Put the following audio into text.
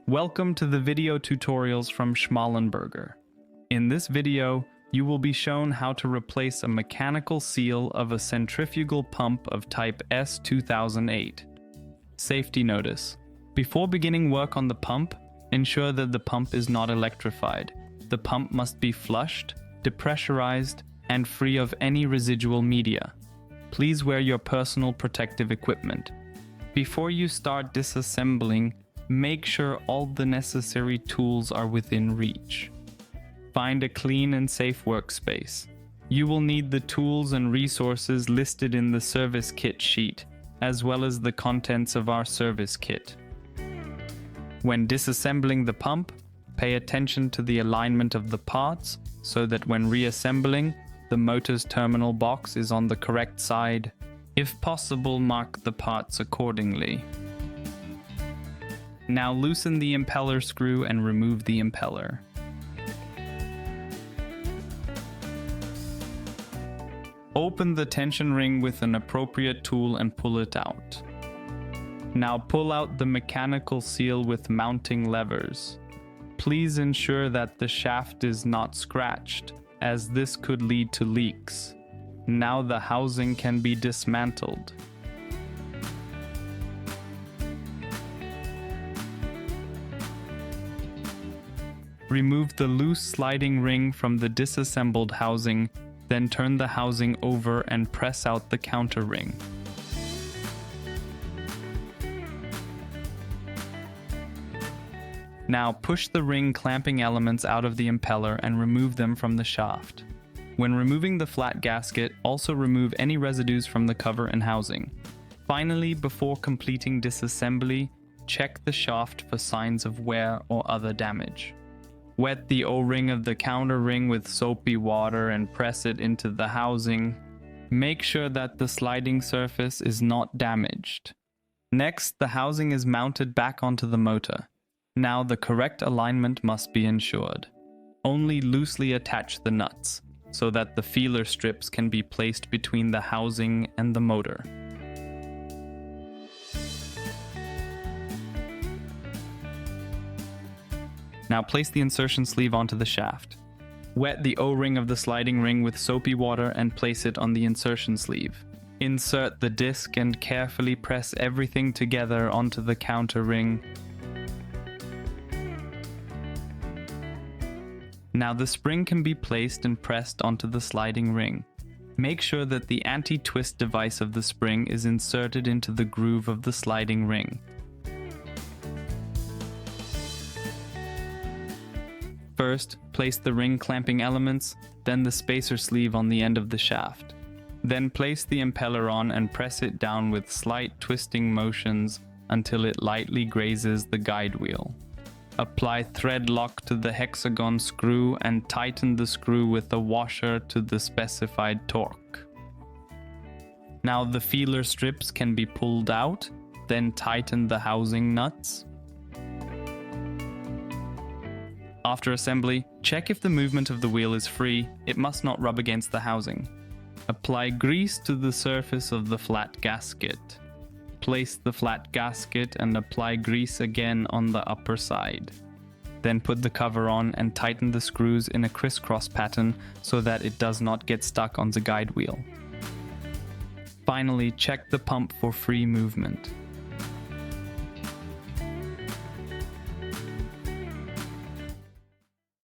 Welcome to the video tutorials from Schmalenberger. In this video, you will be shown how to replace a mechanical seal of a centrifugal pump of type S2008. Safety notice. Before beginning work on the pump, ensure that the pump is not electrified. The pump must be flushed, depressurized, and free of any residual media. Please wear your personal protective equipment. Before you start disassembling, make sure all the necessary tools are within reach. Find a clean and safe workspace. You will need the tools and resources listed in the service kit sheet, as well as the contents of our service kit. When disassembling the pump, pay attention to the alignment of the parts so that when reassembling, the motor's terminal box is on the correct side. If possible, mark the parts accordingly. Now loosen the impeller screw and remove the impeller. Open the tension ring with an appropriate tool and pull it out. Now pull out the mechanical seal with mounting levers. Please ensure that the shaft is not scratched, as this could lead to leaks. Now the housing can be dismantled. Remove the loose sliding ring from the disassembled housing, then turn the housing over and press out the counter ring. Now push the ring clamping elements out of the impeller and remove them from the shaft. When removing the flat gasket, also remove any residues from the cover and housing. Finally, before completing disassembly, check the shaft for signs of wear or other damage. Wet the O-ring of the counter ring with soapy water and press it into the housing. Make sure that the sliding surface is not damaged. Next, the housing is mounted back onto the motor. Now the correct alignment must be ensured. Only loosely attach the nuts, so that the feeler strips can be placed between the housing and the motor. Now place the insertion sleeve onto the shaft. Wet the O-ring of the sliding ring with soapy water and place it on the insertion sleeve. Insert the disc and carefully press everything together onto the counter ring. Now the spring can be placed and pressed onto the sliding ring. Make sure that the anti-twist device of the spring is inserted into the groove of the sliding ring. First, place the ring clamping elements, then the spacer sleeve on the end of the shaft. Then place the impeller on and press it down with slight twisting motions until it lightly grazes the guide wheel. Apply thread lock to the hexagon screw and tighten the screw with a washer to the specified torque. Now the feeler strips can be pulled out, then tighten the housing nuts. After assembly, check if the movement of the wheel is free. It must not rub against the housing. Apply grease to the surface of the flat gasket. Place the flat gasket and apply grease again on the upper side. Then put the cover on and tighten the screws in a crisscross pattern so that it does not get stuck on the guide wheel. Finally, check the pump for free movement.